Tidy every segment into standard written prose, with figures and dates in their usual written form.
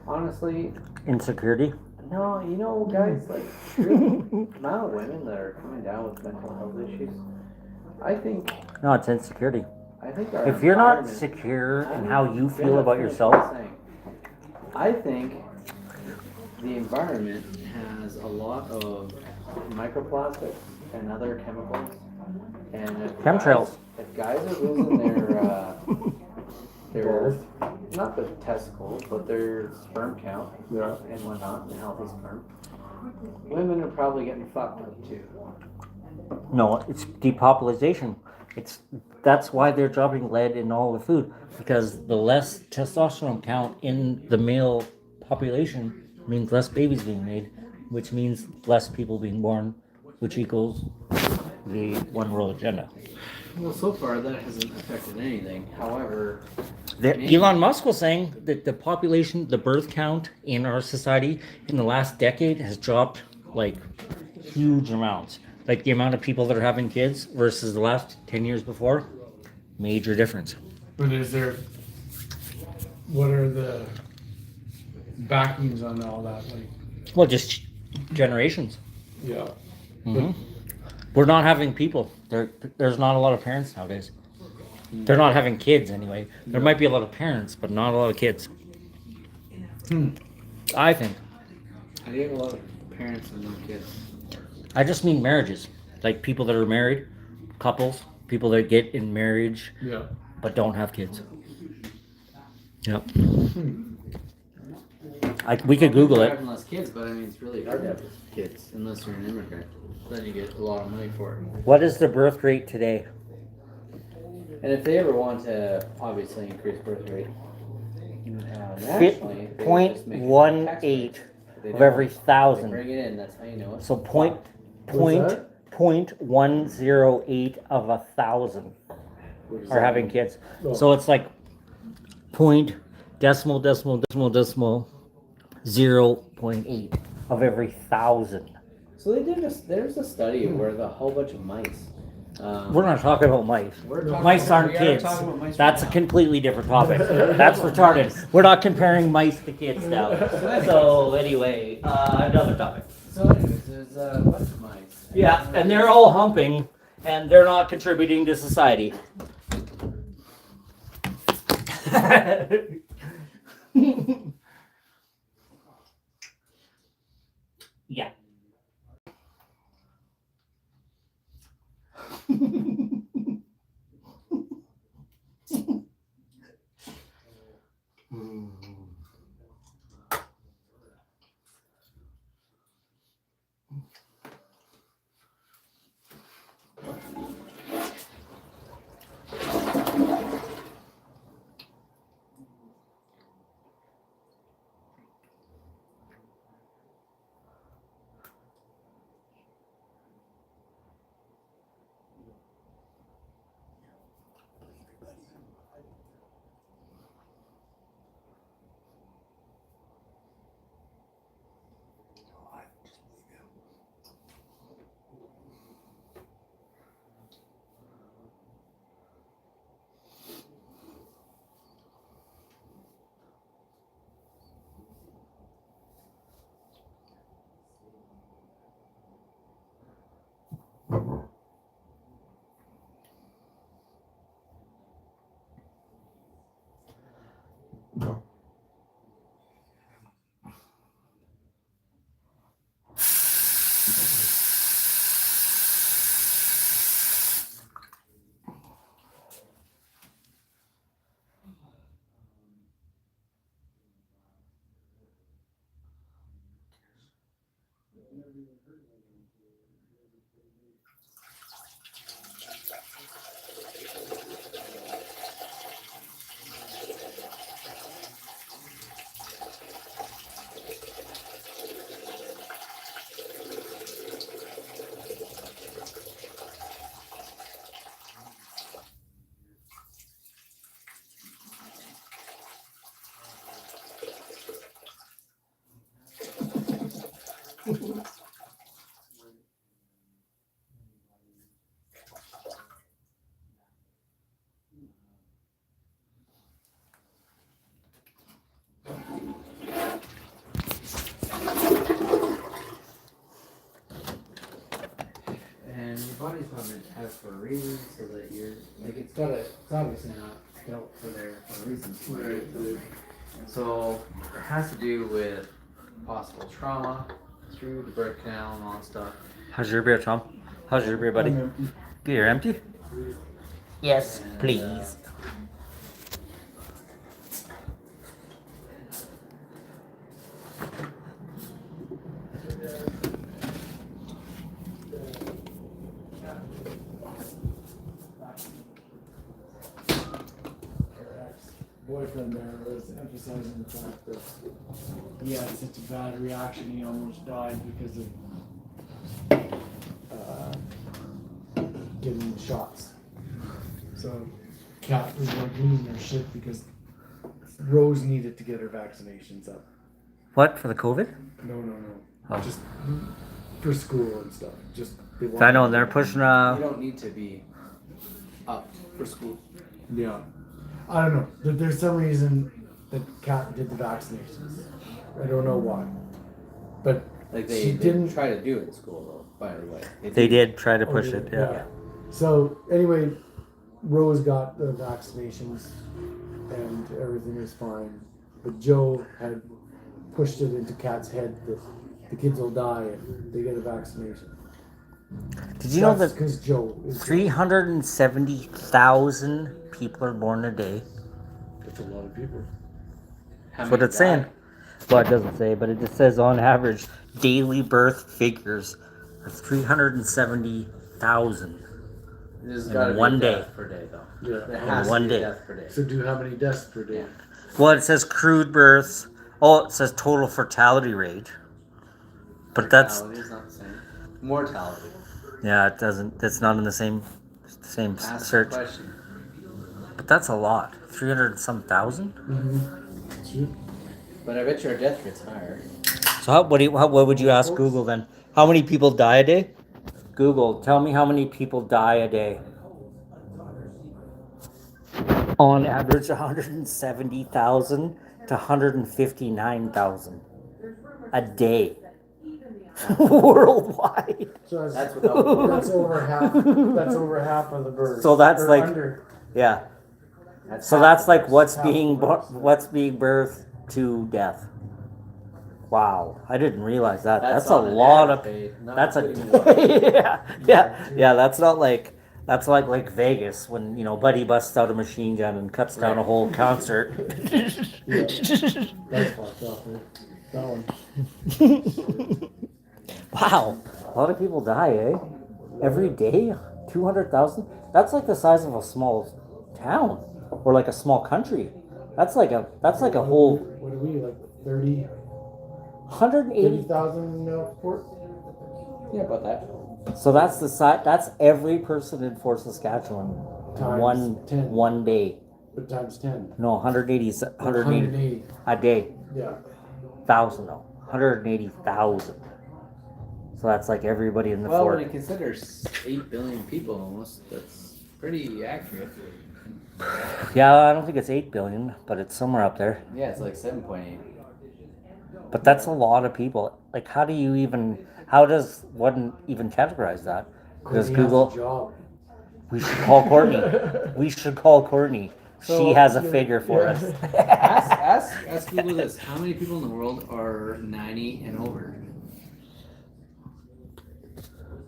honestly, Insecurity? no, you know, guys, like, really, the amount of women that are coming down with mental health issues, I think, No, it's insecurity. I think our If you're not environment, secure in I'm how you feel gonna about finish what I'm yourself, saying. I think the environment has a lot of microplastics and other chemicals, and chemtrails. if guys are losing their not the testicles, but their sperm count and whatnot, and healthy sperm, women are probably getting fucked up too. No, it's depopulation. It's That's why they're dropping lead in all the food, because the less testosterone count in the male population means less babies being made, which means less people being born, which equals the one world agenda. Well, so far that hasn't affected anything. However, Elon Musk was saying that the population, the birth count in our society in the last decade has dropped like huge amounts. Like the amount of people that are having kids versus the last 10 years before, major difference. But what are the backings on all that? Like, Well, just generations. yeah. hmm We're not having people. There's not a lot of parents nowadays. They're not having kids anyway. There might be a lot of parents, but not a lot of kids. I think. I do have a lot of parents and no kids. I just mean marriages. Like people that are married, couples, people that get in marriage Yeah. but don't have kids. Yep. We could Google it. Having less kids, but I mean it's really hard to have kids unless you're an immigrant. Then you get a lot of money for it. What is the birth rate today? And if they ever want to obviously increase birth rate, nationally, they would just make it a tax rate. 0.18 They of don't. every They 1,000. bring it in. That's how you know it. So What's that? 0.108 of 1,000 are having kids. Oh. So it's like point decimal 0.8 of every 1,000. So they did there's a study where the whole bunch of mice. We're not talking about mice. Mice aren't we are kids. talking about mice That's a right now. completely different topic. That's retarded. We're not comparing mice to kids now. So anyway, another topic. So anyways, there's a bunch of mice. Yeah, and they're all humping, and they're not contributing to society. Yeah. body's probably meant to test for a reason, so that you're like it's obviously not built for there for a reason. Right. So it has to do with possible trauma through the birth canal and all that stuff. How's your beer, Tom? How's your beer, buddy? Beer empty? Yes, And, please. Boyfriend there was emphasizing the fact that he had such a bad reaction, he almost died because of getting the shots. So, Kat was like losing her shit because Rose needed to get her vaccinations up. What, for the COVID? No. Oh. Just for school and stuff. Just they I know, they're pushing, You don't need to be up for school. Yeah. I don't know. There's some reason that Kat did the vaccinations. I don't know why. But Like she they didn't try to do it in school though, by the way. they did try to Oh, push yeah, it, yeah. yeah. So anyway, Rose got the vaccinations and everything was fine. But Joe had pushed it into Kat's head that the kids will die if they get a vaccination. Did you know That's that because Joe is 370,000 people are born a day? That's a lot of people. That's what it's saying. Well, it doesn't say, but it just says on average daily birth figures of 370,000 There's in gotta be one a day. death per day though. Yeah. There In has one to be day. a death per day. So do how many deaths per day? Yeah. Well, it says crude births. Oh, it says total fertility rate. But that's, Mortality is not the same. Mortality. yeah, it doesn't, it's not in the same Ask the search. question. But that's a lot. 300 and some thousand? Mm-hmm. But I bet your death rate's higher. So what would you ask Google then? How many people die a day? Google, tell me how many people die a day. On average, 170,000 to 159,000 a day. Worldwide. So That's without that's over half. That's over half of the birds. So that's Or like- under. Yeah. That's So half that's the like births. what's half the being births. what's being birthed to death. Wow, I didn't realize that. That's a on an lot of. average day, not That's a including yeah. That's not like like Vegas when Buddy busts out a machine gun and cuts down a whole concert. Yeah. That's fucked up. Man. That one. Wow, a lot of people die, eh? Every day, 200,000. That's like the size of a small town or like a small country. That's like a whole What are we like 30 180. 30,000 port? Yeah, about that. So that's the size. That's every person in Fort Saskatchewan. Times 10. One day. But times 10. No, 180 180. a day. Yeah. 1,000 though. 180,000. So that's like everybody in the Well, fort. when it considers 8 billion people almost, that's pretty accurate. Yeah, I don't think it's 8 billion, but it's somewhere up there. Yeah, it's like 7.8. But that's a lot of people. Like, how does one even categorize that? Because He has a Google, job. we should call Courtney. We should call Courtney. She So, has a figure for yeah. us. Ask Google this. How many people in the world are 90 and over?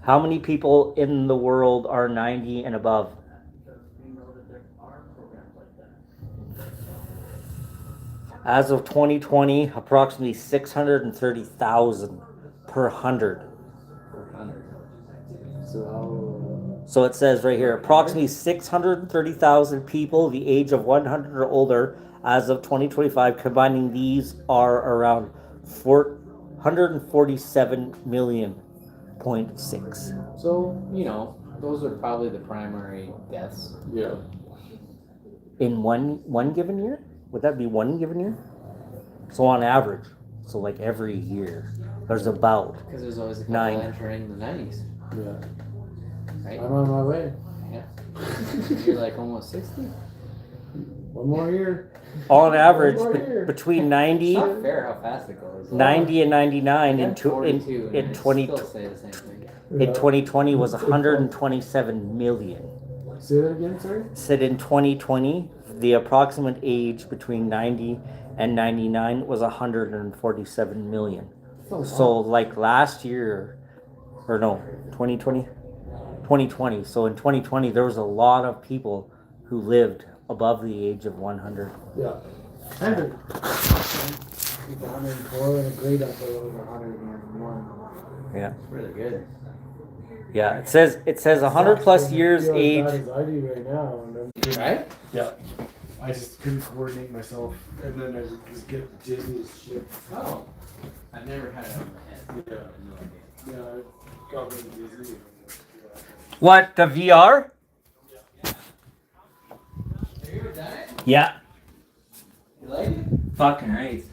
How many people in the world are 90 and above? As of 2020, approximately 630,000 per 100. 100. So, So it says right here, approximately 630,000 people the age of 100 or older as of 2025. Combining these are around 147 million. 0.6. so those are probably the primary deaths. Yeah. In one given year? Would that be one given year? So on average, so like every year, there's about Because there's always a couple 9. entering the 90s, Yeah. right? I'm on my way. Yeah. You're like almost 60. One more year. on average One more year. between 90, It's not fair how fast it goes. 90 and 99 I'm in 42 and I 20 still say the same thing. in 2020 was 127 million. Say that again, sorry? Said in 2020, the approximate age between 90 and 99 was 147 million. So like last year, or no, 2020? 2020. So in 2020, there was a lot of people who lived above the age of 100. Yeah. 100. 104 and a grade up there over 101. Yeah. It's really good. Yeah, it says 100 plus years age. As bad as I do right now. And then, Right? yeah. I just couldn't coordinate myself, and then I would just get dizzy as shit. Oh. I've never had it on my head. Yeah. Yeah, I got really dizzy. What, the VR? Have you ever done it? Yeah. You like it? Fucking right.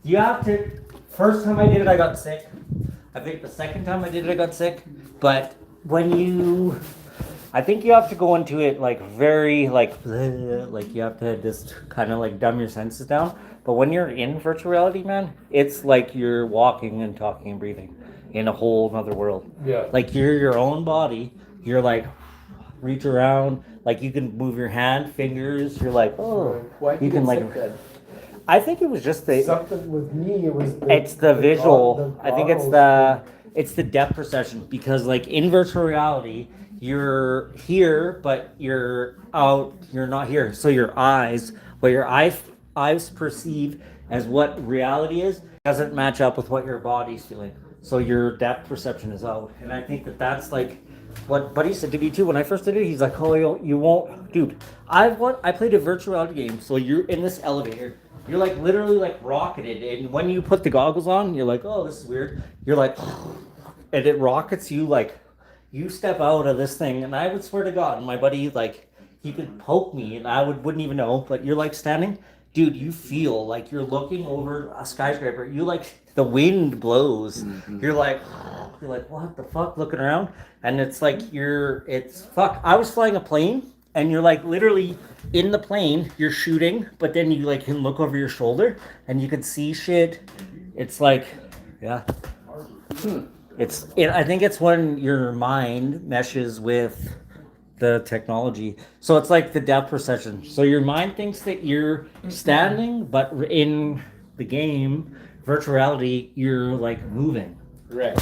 You have to. First time I did it, I got sick. I think the second time I did it, I got sick. But when you, I think you have to go into it like very like you have to just kind of like dumb your senses down. But when you're in virtual reality, man, it's like you're walking and talking and breathing in a whole other world. Yeah. Like you're your own body. You're like reach around. Like you can move your hand, fingers. You're like, oh, Why you can like. I think it was just the. Something with me, it was. It's the visual. the I think it's the depth perception, because like in virtual reality, you're here, but you're out. You're not here. So your eyes, what your eyes perceive as what reality is, doesn't match up with what your body's feeling. So your depth perception is out, and I think that's like what Buddy said to me too when I first did it. He's like, "Oh, you won't, dude." I played a virtual reality game, so you're in this elevator. You're like literally like rocketed, and when you put the goggles on, you're like, "Oh, this is weird." You're like, and it rockets you like, you step out of this thing, and I would swear to God, my buddy like he could poke me, and I wouldn't even know. But you're like standing, dude. You feel like you're looking over a skyscraper. You like the wind blows. Mm-hmm. You're like what the fuck, looking around, and it's like it's fuck. I was flying a plane. And you're like literally in the plane, you're shooting, but then you like can look over your shoulder and you can see shit. It's like, yeah. I think it's when your mind meshes with the technology. So it's like the depth perception. So your mind thinks that you're standing, but in the game, virtual reality, you're like moving. Right.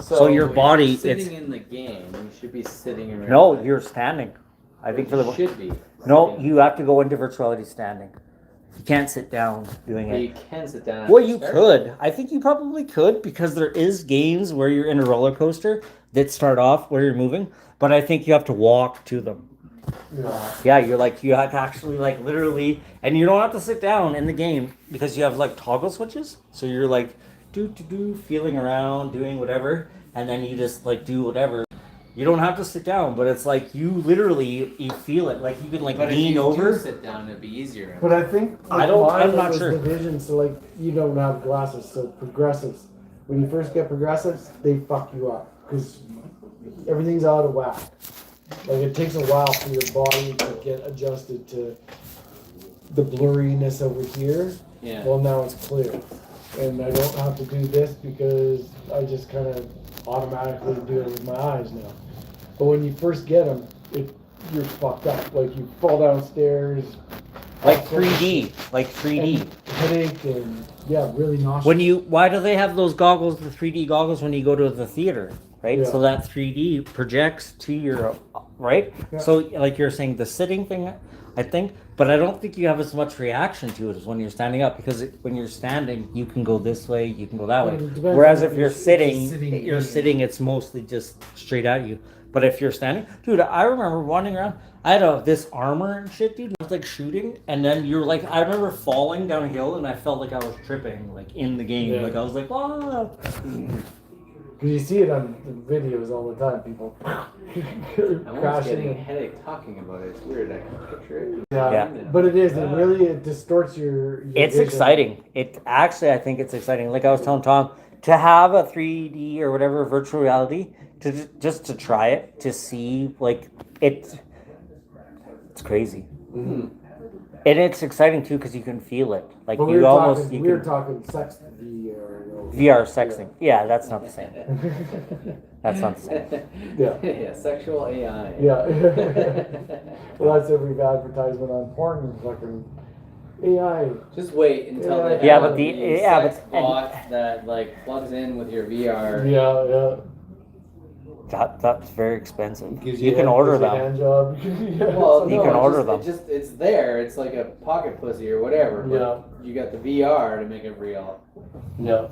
So your when body, you're sitting in the game, you should be sitting in. No, you're standing. I think for the should be. No, you have to go into virtuality standing. You can't sit down doing But it. you can sit down. Well, you could. I think you probably could, because there is games where you're in a roller coaster that start off where you're moving, but I think you have to walk to them. Yeah, you have to actually like literally, and you don't have to sit down in the game because you have like toggle switches. So you're like feeling around, doing whatever, and then you just like do whatever. You don't have to sit down, but it's like you literally feel it. Like you can like lean over. If you sit down, it'd be easier. But I think I'm not sure. The vision, so like you don't have glasses, so progressives. When you first get progressives, they fuck you up because everything's out of whack. Like it takes a while for your body to get adjusted to the blurriness over here. Yeah. Well, now it's clear, and I don't have to do this because I just kind of automatically do it with my eyes now. But when you first get them, you're fucked up. Like you fall downstairs. Like 3D. Like 3D. And headache and yeah, really nauseous. Why do they have those goggles, the 3D goggles, when you go to the theater, right? Yeah. So that 3D projects to your, right? Yeah. So like you're saying, the sitting thing, I think, but I don't think you have as much reaction to it as when you're standing up, because when you're standing, you can go this way, you can go that way. It depends Whereas on if you're sitting, sitting, it's mostly just straight at you. But if you're standing, dude, I remember wandering around. I had this armor and shit, dude. I was like shooting, and then you're like, I remember falling down a hill, and I felt like I was tripping, like in the game. Yeah. Like I was like, ah. Because you see it on the videos all the time, people I'm almost crashing. getting a headache talking about it. It's weird. I can picture it. Yeah, but it is. It distorts your It's vision. exciting. I think it's exciting. Like I was telling Tom, to have a 3D or whatever virtual reality, to try it, to see like it's crazy. Mm-hmm. And it's exciting too because you can feel it. Like But you we almost were talking sex VR. VR sexting. Yeah, that's not the same. That's not the same. Yeah. Yeah, sexual AI. Yeah. Well, that's every advertisement on porn. Fucking AI. Just wait until they have Yeah, but sex bot that like plugs in with your VR. Yeah. That's very expensive. Gives You can order gives you a them. hand job. Well, You no, can it order it's there. It's like a pocket pussy or whatever. But Yeah. you got the VR to make it real. Yeah.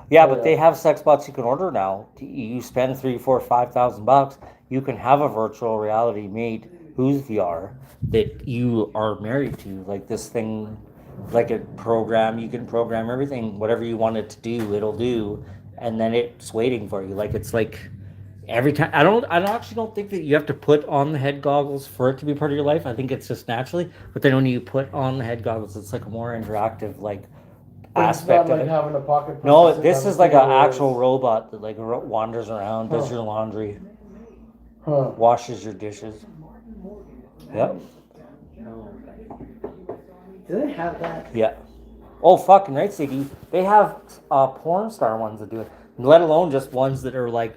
Yeah, Oh, but yeah. they have sex bots you can order now. You spend $3, $4, $5,000. You can have a virtual reality mate who's VR that you are married to. Like this thing, like a program. You can program everything, whatever you want it to do, it'll do, and then it's waiting for you. Like it's like every time. I actually don't think that you have to put on the head goggles for it to be part of your life. I think it's just naturally. But then when you put on the head goggles, it's like a more interactive like But it's aspect not of like it. having a pocket pussy No, sitting this on is the like an table where actual it's- robot that like wanders around, does Huh. your laundry, Huh. washes your dishes. Yep. No. Do they have that? Yeah. Oh, fucking right, CD. They have porn star ones that do it. Let alone just ones that are like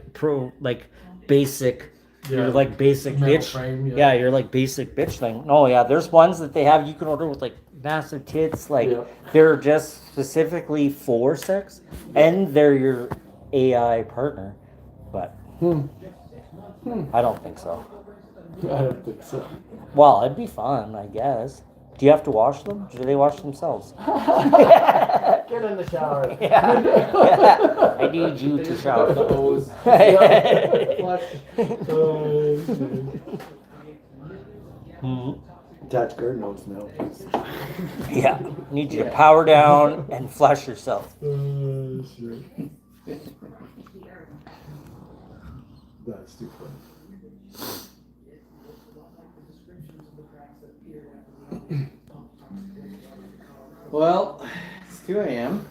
basic. You're like basic Metal bitch. frame, yeah, you're like basic bitch thing. No, yeah, there's ones that they have you can order with like massive tits. Like Yeah. they're just specifically for sex, and they're your AI partner. But I don't think so. I don't think so. Well, it'd be fun, I guess. Do you have to wash them? Do they wash themselves? Get in the shower. Yeah. I need you to shower. The hose. Yeah. Flush. Mhm. Attach garden hose now. Yeah. Need you to power down and flush yourself. Shit. That's too funny. Well, it's 2 a.m.